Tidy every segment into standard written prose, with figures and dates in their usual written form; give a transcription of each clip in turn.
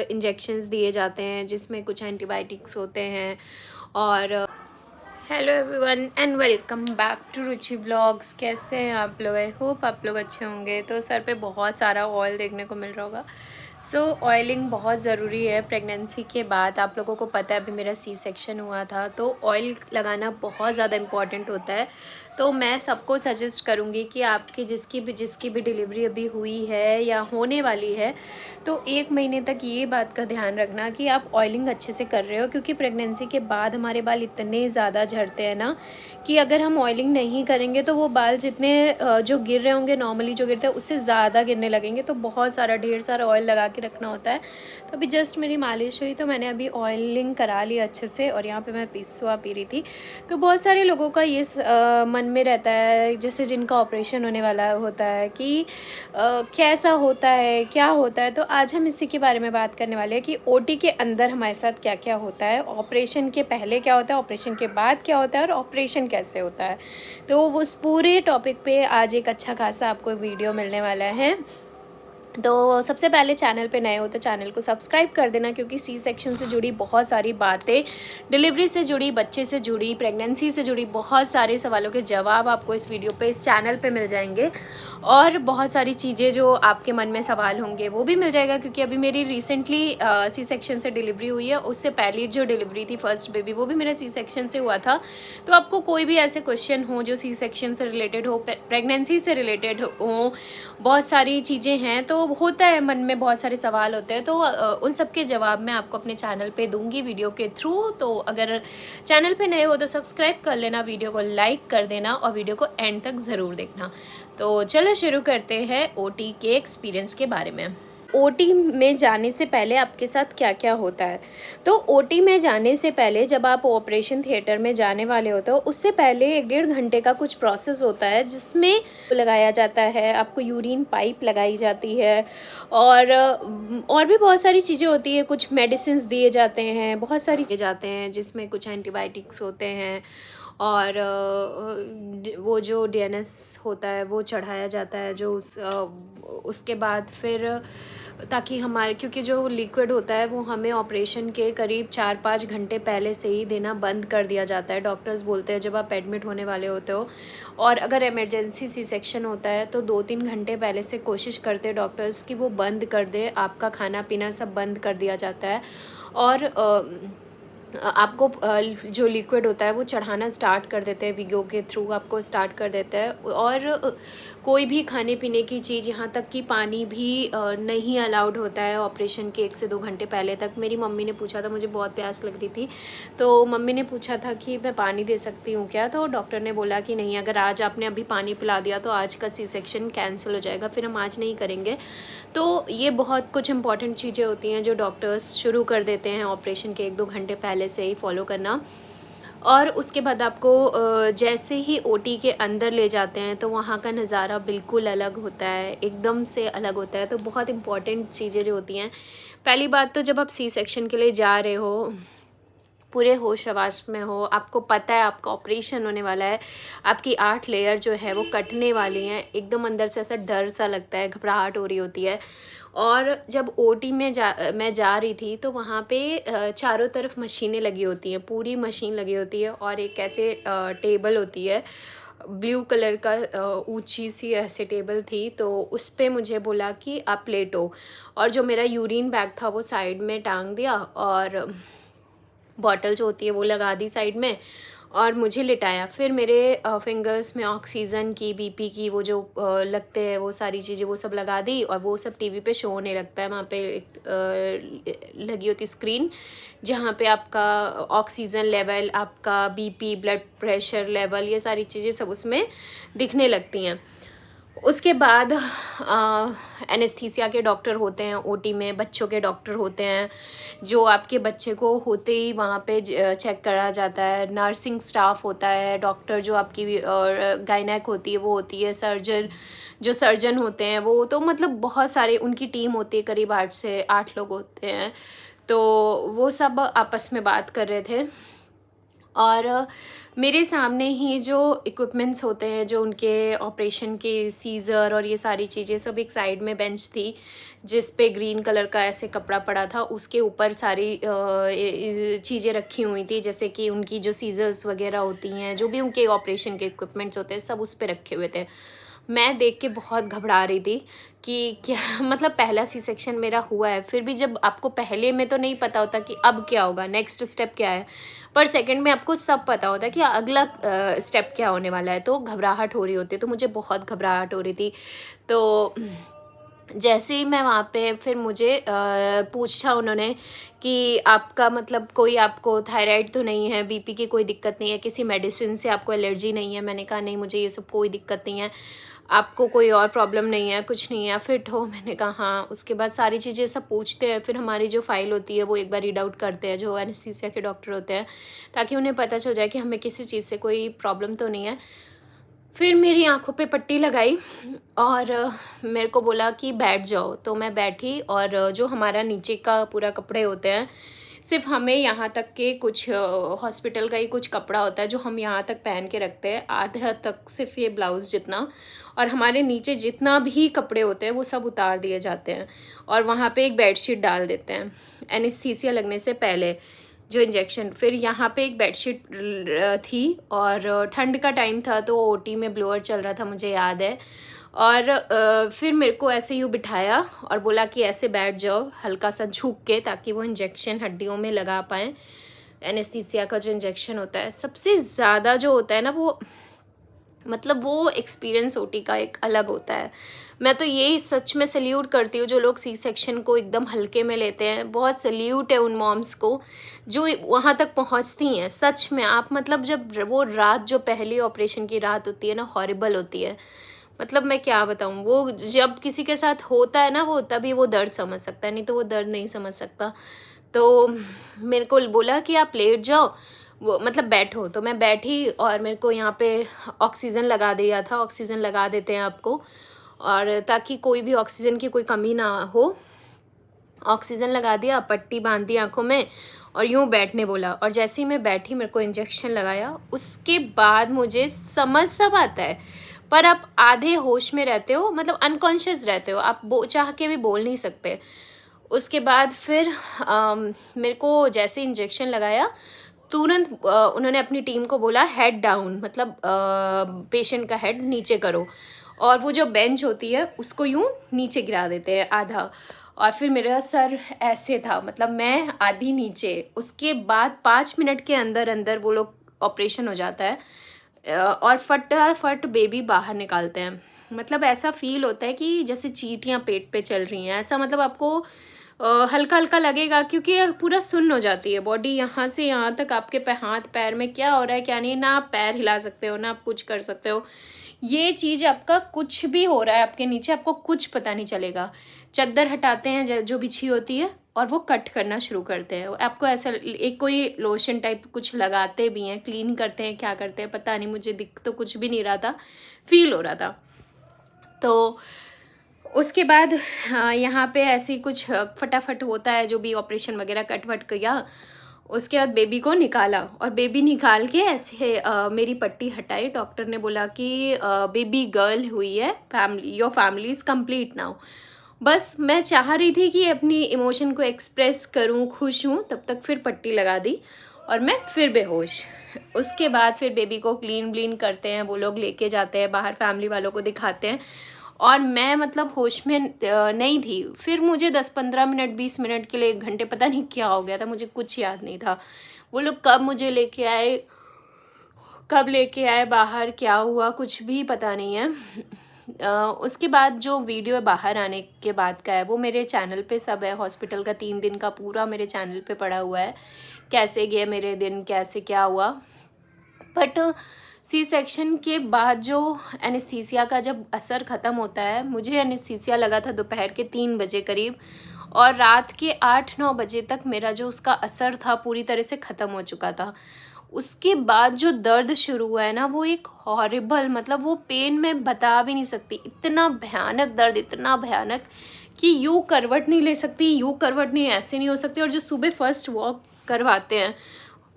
Injections दिए जाते हैं जिसमें कुछ एंटीबायोटिक्स होते हैं। और hello everyone and welcome back to Ruchi vlogs. कैसे हैं आप लोग? आई होप आप लोग अच्छे होंगे। तो सर पे बहुत सारा ऑयल देखने को मिल रहा होगा। ऑयलिंग बहुत ज़रूरी है प्रेगनेंसी के बाद। आप लोगों को पता है अभी मेरा सी सेक्शन हुआ था, तो ऑयल लगाना बहुत ज़्यादा इम्पॉर्टेंट होता है। तो मैं सबको सजेस्ट करूँगी कि आपकी जिसकी भी डिलीवरी अभी हुई है या होने वाली है, तो 1 महीने तक ये बात का ध्यान रखना कि आप ऑयलिंग अच्छे से कर रहे हो, क्योंकि प्रेगनेंसी के बाद हमारे बाल इतने ज़्यादा झड़ते हैं ना कि अगर हम ऑयलिंग नहीं करेंगे तो वो बाल जितने जो गिर रहे होंगे नॉर्मली जो गिरते हैं उससे ज़्यादा गिरने लगेंगे। तो बहुत सारा ढेर सारा ऑयल लगा के रखना होता है। तो अभी जस्ट मेरी मालिश हुई तो मैंने अभी ऑयलिंग करा ली अच्छे से, और यहाँ पे मैं पिस्वा पी रही थी। तो बहुत सारे लोगों का ये मन में रहता है, जैसे जिनका ऑपरेशन होने वाला होता है, कि कैसा होता है, क्या होता है। तो आज हम इसी के बारे में बात करने वाले हैं कि ओटी के अंदर हमारे साथ क्या क्या होता है, ऑपरेशन के पहले क्या होता है, ऑपरेशन के बाद क्या होता है, और ऑपरेशन कैसे होता है। तो उस पूरे टॉपिक पे आज एक अच्छा खासा आपको वीडियो मिलने वाला है। तो सबसे पहले चैनल पे नए हो तो चैनल को सब्सक्राइब कर देना, क्योंकि सी सेक्शन से जुड़ी बहुत सारी बातें, डिलीवरी से जुड़ी, बच्चे से जुड़ी, प्रेगनेंसी से जुड़ी बहुत सारे सवालों के जवाब आपको इस वीडियो पे, इस चैनल पे मिल जाएंगे। और बहुत सारी चीज़ें जो आपके मन में सवाल होंगे वो भी मिल जाएगा, क्योंकि अभी मेरी रिसेंटली सी सेक्शन से डिलीवरी हुई है। उससे पहले जो डिलीवरी थी फर्स्ट बेबी, वो भी मेरा सी सेक्शन से हुआ था। तो आपको कोई भी ऐसे क्वेश्चन हो जो सी सेक्शन से रिलेटेड हो, प्रेगनेंसी से रिलेटेड हो, बहुत सारी चीज़ें हैं, तो होता है मन में बहुत सारे सवाल होते हैं। तो उन सब के जवाब मैं आपको अपने चैनल पे दूंगी वीडियो के थ्रू। तो अगर चैनल पे नए हो तो सब्सक्राइब कर लेना, वीडियो को लाइक कर देना, और वीडियो को एंड तक ज़रूर देखना। तो चलो शुरू करते हैं ओटी के एक्सपीरियंस के बारे में। ओटी में जाने से पहले आपके साथ क्या क्या होता है। तो ओटी में जाने से पहले जब आप ऑपरेशन थिएटर में जाने वाले होते हो, उससे पहले 1-1.5 घंटे का कुछ प्रोसेस होता है जिसमें लगाया जाता है, आपको यूरिन पाइप लगाई जाती है, और भी बहुत सारी चीज़ें होती है। कुछ मेडिसिन दिए जाते हैं, बहुत सारी चीज़ें जाते हैं जिसमें कुछ एंटीबायोटिक्स होते हैं, और वो जो डीएनएस होता है वो चढ़ाया जाता है, जो उसके बाद फिर, ताकि हमारे, क्योंकि जो लिक्विड होता है वो हमें ऑपरेशन के करीब 4-5 घंटे पहले से ही देना बंद कर दिया जाता है। डॉक्टर्स बोलते हैं जब आप एडमिट होने वाले होते हो, और अगर इमरजेंसी सी सेक्शन होता है तो 2-3 घंटे पहले से कोशिश करते हैं डॉक्टर्स कि वो बंद कर दे, आपका खाना पीना सब बंद कर दिया जाता है। और आपको जो लिक्विड होता है वो चढ़ाना स्टार्ट कर देते हैं, वीगो के थ्रू आपको स्टार्ट कर देते हैं। और कोई भी खाने पीने की चीज़, यहाँ तक कि पानी भी नहीं अलाउड होता है ऑपरेशन के 1 से 2 घंटे पहले तक। मेरी मम्मी ने पूछा था, मुझे बहुत प्यास लग रही थी, तो मम्मी ने पूछा था कि मैं पानी दे सकती हूँ क्या। तो डॉक्टर ने बोला कि नहीं, अगर आज आपने अभी पानी पिला दिया तो आज का सी सेक्शन कैंसिल हो जाएगा, फिर हम आज नहीं करेंगे। तो ये बहुत कुछ इंपॉर्टेंट चीज़ें होती हैं जो डॉक्टर्स शुरू कर देते हैं ऑपरेशन के 1-2 घंटे पहले से ही फॉलो करना। और उसके बाद आपको जैसे ही ओटी के अंदर ले जाते हैं तो वहाँ का नज़ारा बिल्कुल अलग होता है, एकदम से अलग होता है। तो बहुत इंपॉर्टेंट चीज़ें जो होती हैं, पहली बात तो जब आप सी सेक्शन के लिए जा रहे हो, पूरे होश हवास में हो, आपको पता है आपका ऑपरेशन होने वाला है, आपकी 8 लेयर जो है वो कटने वाली हैं, एकदम अंदर से ऐसा डर सा लगता है, घबराहट हो रही होती है। और जब ओटी में मैं जा रही थी तो वहाँ पे चारों तरफ मशीनें लगी होती हैं, पूरी मशीन लगी होती है, और एक ऐसे टेबल होती है ब्लू कलर का, ऊंची सी ऐसे टेबल थी। तो उस पे मुझे बोला कि आप लेटो, और जो मेरा यूरिन बैग था वो साइड में टांग दिया, और बॉटल जो होती है वो लगा दी साइड में, और मुझे लिटाया। फिर मेरे फिंगर्स में ऑक्सीजन की, बीपी की, वो जो लगते हैं वो सारी चीज़ें वो सब लगा दी, और वो सब टीवी पे शो होने लगता है। वहाँ पे एक लगी होती स्क्रीन जहाँ पे आपका ऑक्सीजन लेवल, आपका बीपी, ब्लड प्रेशर लेवल, ये सारी चीज़ें सब उसमें दिखने लगती हैं। उसके बाद एनेस्थीसिया के डॉक्टर होते हैं ओटी में, बच्चों के डॉक्टर होते हैं, जो आपके बच्चे को होते ही वहाँ पे चेक करा जाता है। नर्सिंग स्टाफ होता है, डॉक्टर जो आपकी गायनेक होती है वो होती है, सर्जन जो सर्जन होते हैं वो, तो मतलब बहुत सारे उनकी टीम होती है, करीब 8 से 8 लोग होते हैं। तो वो सब आपस में बात कर रहे थे। और मेरे सामने ही जो इक्विपमेंट्स होते हैं, जो उनके ऑपरेशन के सीज़र और ये सारी चीज़ें सब, एक साइड में बेंच थी जिस पे ग्रीन कलर का ऐसे कपड़ा पड़ा था, उसके ऊपर सारी चीज़ें रखी हुई थी, जैसे कि उनकी जो सीज़र्स वगैरह होती हैं, जो भी उनके ऑपरेशन के इक्विपमेंट्स होते हैं, सब उस पे रखे हुए थे। मैं देख के बहुत घबरा रही थी कि क्या मतलब पहला सी सेक्शन मेरा हुआ है, फिर भी जब आपको पहले में तो नहीं पता होता कि अब क्या होगा, नेक्स्ट स्टेप क्या है, पर सेकंड में आपको सब पता होता है कि अगला स्टेप क्या होने वाला है। तो घबराहट हो रही होती है, तो मुझे बहुत घबराहट हो रही थी। तो जैसे ही मैं वहाँ पे, फिर मुझे पूछा उन्होंने कि आपका मतलब कोई आपको थायराइड तो नहीं है, बीपी की कोई दिक्कत नहीं है, किसी मेडिसिन से आपको एलर्जी नहीं है। मैंने कहा नहीं, मुझे ये सब कोई दिक्कत नहीं है। आपको कोई और प्रॉब्लम नहीं है, कुछ नहीं है, फिट हो? मैंने कहा हाँ। उसके बाद सारी चीज़ें सब पूछते हैं, फिर हमारी जो फ़ाइल होती है वो एक बार रीड आउट करते हैं, जो एनेस्थीसिया के डॉक्टर होते हैं, ताकि उन्हें पता चल जाए कि हमें किसी चीज़ से कोई प्रॉब्लम तो नहीं है। फिर मेरी आँखों पे पट्टी लगाई और मेरे को बोला कि बैठ जाओ। तो मैं बैठी, और जो हमारा नीचे का पूरा कपड़े होते हैं, सिर्फ हमें यहाँ तक के कुछ हॉस्पिटल का ही कुछ कपड़ा होता है जो हम यहाँ तक पहन के रखते हैं, आधा तक सिर्फ ये ब्लाउज़ जितना, और हमारे नीचे जितना भी कपड़े होते हैं वो सब उतार दिए जाते हैं, और वहाँ पे एक बेडशीट डाल देते हैं एनेस्थीसिया लगने से पहले, जो इंजेक्शन। फिर यहाँ पे एक बेडशीट थी, और ठंड का टाइम था तो ओटी में ब्लोअर चल रहा था, मुझे याद है। और फिर मेरे को ऐसे यूँ बिठाया और बोला कि ऐसे बैठ जाओ हल्का सा झुक के, ताकि वो इंजेक्शन हड्डियों में लगा पाएँ। एनेस्थीसिया का जो इंजेक्शन होता है, सबसे ज़्यादा जो होता है ना, वो मतलब वो एक्सपीरियंस ओटी का एक अलग होता है। मैं तो यही सच में सल्यूट करती हूँ जो लोग सी सेक्शन को एकदम हल्के में लेते हैं। बहुत सल्यूट है उन मॉम्स को जो वहाँ तक पहुँचती हैं। सच में आप मतलब जब वो रात, जो पहली ऑपरेशन की रात होती है ना, हॉरिबल होती है। मतलब मैं क्या बताऊँ, वो जब किसी के साथ होता है ना, वो तभी वो दर्द समझ सकता है, नहीं तो वो दर्द नहीं समझ सकता। तो मेरे को बोला कि आप लेट जाओ, वो मतलब बैठो। तो मैं बैठी, और मेरे को यहाँ पे ऑक्सीजन लगा दिया था। ऑक्सीजन लगा देते हैं आपको, और ताकि कोई भी ऑक्सीजन की कोई कमी ना हो। ऑक्सीजन लगा दिया, पट्टी बांध दी आँखों में, और यूँ बैठने बोला। और जैसे ही मैं बैठी, मेरे को इंजेक्शन लगाया, उसके बाद मुझे समझ सब आता है, पर आप आधे होश में रहते हो, मतलब अनकॉन्शियस रहते हो, आप चाह के भी बोल नहीं सकते। उसके बाद फिर मेरे को जैसे इंजेक्शन लगाया, तुरंत उन्होंने अपनी टीम को बोला हेड डाउन, मतलब पेशेंट का हेड नीचे करो, और वो जो बेंच होती है उसको यूँ नीचे गिरा देते हैं आधा। और फिर मेरा सर ऐसे था, मतलब मैं आधी नीचे। उसके बाद 5 मिनट के अंदर अंदर वो लोग ऑपरेशन हो जाता है, और फटाफट बेबी बाहर निकालते हैं। मतलब ऐसा फील होता है कि जैसे चींटियाँ पेट पे चल रही हैं, ऐसा मतलब आपको हल्का हल्का लगेगा, क्योंकि पूरा सुन्न हो जाती है बॉडी, यहाँ से यहाँ तक आपके हाथ पैर में क्या हो रहा है क्या नहीं, ना आप पैर हिला सकते हो, ना आप कुछ कर सकते हो। ये चीज़ आपका कुछ भी हो रहा है आपके नीचे, आपको कुछ पता नहीं चलेगा। चद्दर हटाते हैं जो बिछी होती है, और वो कट करना शुरू करते हैं। आपको ऐसा एक कोई लोशन टाइप कुछ लगाते भी हैं, क्लीन करते हैं, क्या करते हैं पता नहीं, मुझे दिख तो कुछ भी नहीं रहा था, फील हो रहा था। तो उसके बाद यहाँ पे ऐसे ही कुछ फटाफट होता है, जो भी ऑपरेशन वगैरह कट वट किया। उसके बाद बेबी को निकाला, और बेबी निकाल के ऐसे मेरी पट्टी हटाई। डॉक्टर ने बोला कि बेबी गर्ल हुई है, your family is complete now. बस मैं चाह रही थी कि अपनी इमोशन को एक्सप्रेस करूं, खुश हूं, तब तक फिर पट्टी लगा दी, और मैं फिर बेहोश। उसके बाद फिर बेबी को क्लीन व्लीन करते हैं, वो लोग लेके जाते हैं बाहर, फैमिली वालों को दिखाते हैं, और मैं मतलब होश में नहीं थी। फिर मुझे 10-15 मिनट, 20 मिनट के लिए, 1 घंटे, पता नहीं क्या हो गया था, मुझे कुछ याद नहीं था। वो लोग कब मुझे लेके आए, कब लेके आए बाहर, क्या हुआ, कुछ भी पता नहीं है। उसके बाद जो वीडियो बाहर आने के बाद का है, वो मेरे चैनल पे सब है। हॉस्पिटल का 3 दिन का पूरा मेरे चैनल पे पड़ा हुआ है, कैसे गए मेरे दिन, कैसे क्या हुआ। बट सी सेक्शन के बाद जो एनेस्थीसिया का जब असर ख़त्म होता है, मुझे एनेस्थीसिया लगा था दोपहर के 3 बजे करीब, और रात के 8-9 बजे तक मेरा जो उसका असर था पूरी तरह से ख़त्म हो चुका था। उसके बाद जो दर्द शुरू हुआ है ना, वो एक हॉरिबल, मतलब वो पेन मैं बता भी नहीं सकती, इतना भयानक दर्द, इतना भयानक कि यूँ करवट नहीं ले सकती, यूँ करवट नहीं, ऐसे नहीं हो सकती। और जो सुबह फर्स्ट वॉक करवाते हैं,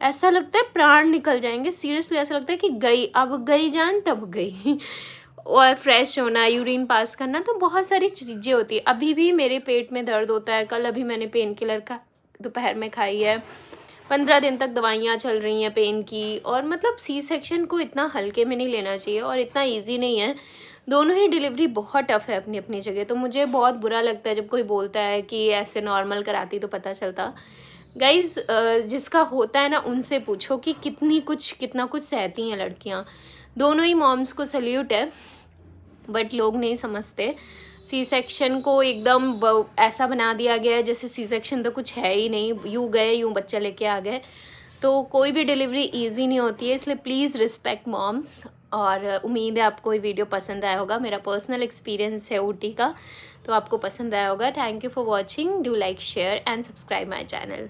ऐसा लगता है प्राण निकल जाएंगे, सीरियसली ऐसा लगता है कि गई, अब गई जान तब गई। और फ्रेश होना, यूरिन पास करना, तो बहुत सारी चीज़ें होती है। अभी भी मेरे पेट में दर्द होता है। कल अभी मैंने पेन किलर का दोपहर में खाई है, 15 दिन तक दवाइयाँ चल रही हैं पेन की। और मतलब सी सेक्शन को इतना हल्के में नहीं लेना चाहिए और इतना ईजी नहीं है। दोनों ही डिलीवरी बहुत टफ़ है अपनी अपनी जगह। तो मुझे बहुत बुरा लगता है जब कोई बोलता है कि ऐसे नॉर्मल कराती तो पता चलता। गाइज़, जिसका होता है ना उनसे पूछो कि कितना कुछ सहती हैं लड़कियाँ। दोनों ही मॉम्स को सल्यूट है, बट लोग नहीं समझते। सी सेक्शन को एकदम ऐसा बना दिया गया है जैसे सी सेक्शन तो कुछ है ही नहीं, यूँ गए यूँ बच्चा लेके आ गए। तो कोई भी डिलीवरी इजी नहीं होती है, इसलिए प्लीज़ रिस्पेक्ट मॉम्स। और उम्मीद है आपको ये वीडियो पसंद आया होगा। मेरा पर्सनल एक्सपीरियंस है ऊटी का, तो आपको पसंद आया होगा। Thank you for watching. Do like, share and subscribe my channel.